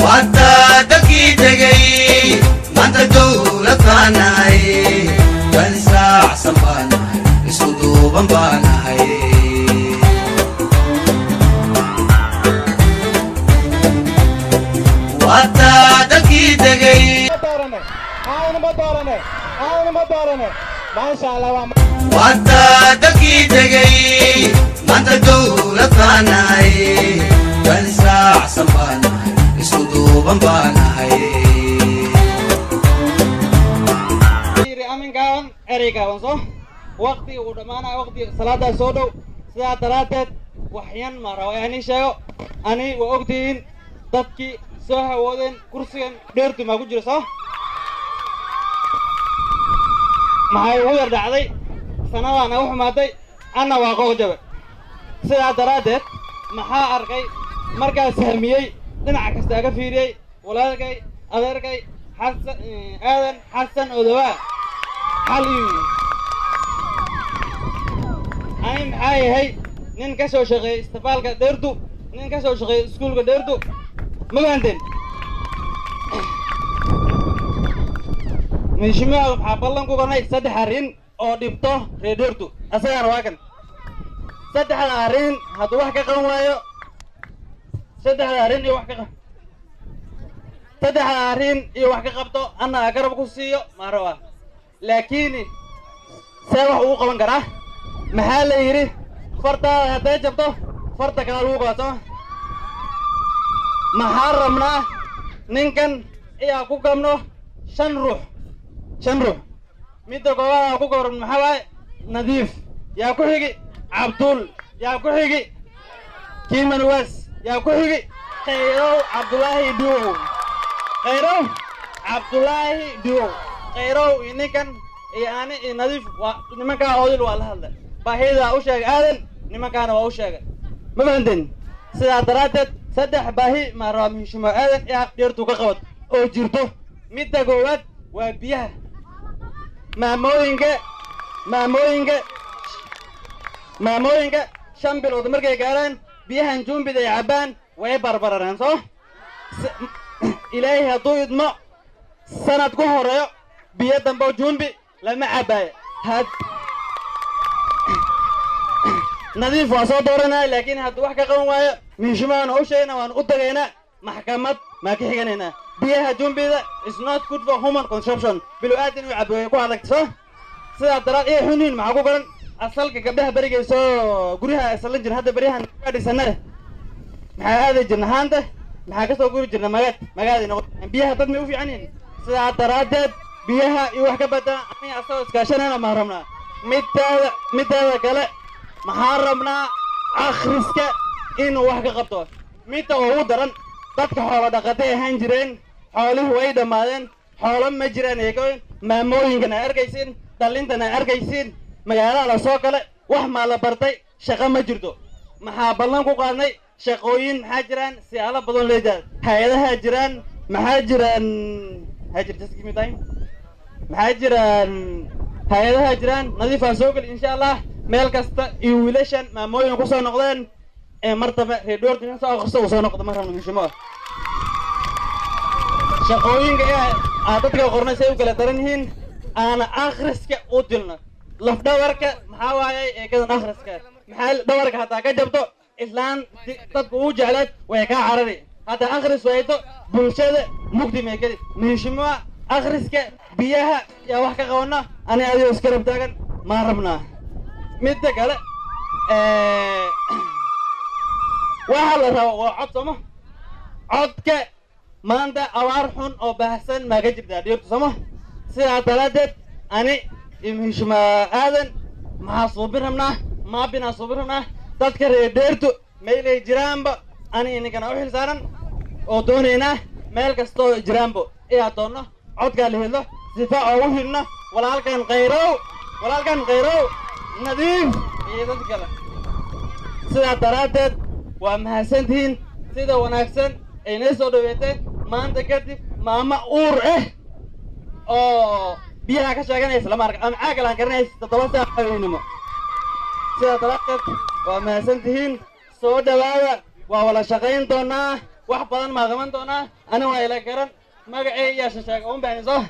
وأنت تكي تجي ما تدور كاناي تنسى سباناي يسودو بمباناي وأنت تكي تجي ما شاء الله وأنت تكي تجي ما تدور كاناي تنسى سباناي يسودو بمباناي أمين كان أريكا ونصو وقتي ودمانا وقتي صلاة سودو ساعة ثلاثة وحيان ما رواني شيء أني وقتين تبكي سوها ودن كرسيان ديرت ما كجرا صح ما هو يرد علي سنة وأنا وحماتي أنا واقع جبل ساعة ثلاثة محا أركي مركز سهمية دنعك استاجا فيري ولا أركي أدركي حسن آذن حسن أدواء حليم أنا محاي هاي نين كسو شغي استفالك ديرتو نين كسو شغي سكولك ديرتو مغاندين مشيما حبلن كو قرنay saddex arin oo dhibto reedertu asagan waagan saddex arin hadu wax ka qaban waayo saddex arin iyo wax ka saddex arin iyo wax ka qabto ana garab ku siiyo ma raba laakiin say wax uu qaban karaa maxaa la yiri farta haday jabto farta kala lagu qaato maxaa rabnaa ninkan ayaa ku gamno shan ruux midda koowaad ku goran maxaa waaye nadiif yaa ku xigi cabdul yaa ku xigi kiiman was yaa ku xigi khayrow cabdullaahi duwow khayrow ninkan iyo ani iyo nadiif waa nimankaa oodil waa la hadla baahida u sheegay aadan nimankaana waa u sheegay ma fahanteen sidaa daraaddeed saddex baahi maa raba mihishimo aadan ee dheertu ka qabad oo jirto midda koowaad waa biyaha maamooyinka shan bilood markay gaaraan biyahan juumbid ay cabbaan way barbarareen soo ilaahay hadduu idmo sanad ku horeeyo biyo dambe juumbi lama cabbaayo nadiif waa soo dooranaya laakiin hadduu wax ka qaban waayo mihishimaana u sheegna waan u tagaynaa maxkamad maa ka xiganaynaa biyaha jumbida is not good for human consumption bilu aadin uu cabbo ku adagto sidaa daraad ee xuniin maxaa ku garan asalka gabdhaha barigayso guriha asalan jir hadda bariyahan ka dhisana maxaa aaday jirna haanta maxaa ka soo guri jirna magaadi noqon biyaha dad ma u fiicaniin sidaa daraadeed biyaha iyo wax ka badana aniga asagoo iskaashanayna ma rabnaa midaada kale maxaa rabnaa akhriska inuu wax ka qabto midda ugu daran dadka xoolo dhaqatay ahaan jireen xooluhu way dhammaadeen xoolo ma jiraan eegoyn maamooyinkana arkaysiin dallintana arkaysiin magaalada la soo kale wax maa la bartay shaqo ma jirto maxaa ballan ku qaadnay shaqooyin maxaa jiraan siyaalo badan leedahay hay-adaha jiraan maxaa jiraan hay-adaha jiraan nadiifaa soo geli insha allah meel kasta iyo wiilashan maamooyin ku soo noqdeen ee martaba reedhoorta nin soo akhristo uu soo noqdo ma rabno mishimo shaqooyinka dadka qornay say u kala daran yihiin aana akhriska u dilno lafdhabarka maxaa waaye eekadan akhriska maxaa dhabarka hataa ka jabto islaan dadku u jeclaad way kaa carari hataa akhris wayto bulshada mugdi may geli mihishimoa akhriska biyaha yaa wax ka qabana ani adigo iska rab taagan maa rabnaa midda kale waxa la rabo waa cod sooma codka maanta abaar xun oo baahsan maa ka jirtaa dhirtu sooma sidaa daraaddeed ani imihishima aadan maxaa suubin rabnaa maabinaa suubin rabnaa dadka reer dheertu meelay jiraanba ani ninkana u xil saaran oo doonaynaa meel kastoo jiraanbo iyaa doonno codkaa la hedlo sifa oogu hilno walaalkan khayrow nadiif iyo dad kale sidaa daraaddeed waa mahadsantihiin sida wanaagsan ay noo soo dhaweetay maanta kadib maama uur oo biyaha ka sheeganaysa lama arka ama caagal aan garanaysa 7 saac haweenimo sidaa daraaddeed waa mahadsantihiin soo dhawaada waa wala shaqayn doonaa wax badan ma qaban doonaa ana waa ila garan magacay yaa shashaag oo baahan soo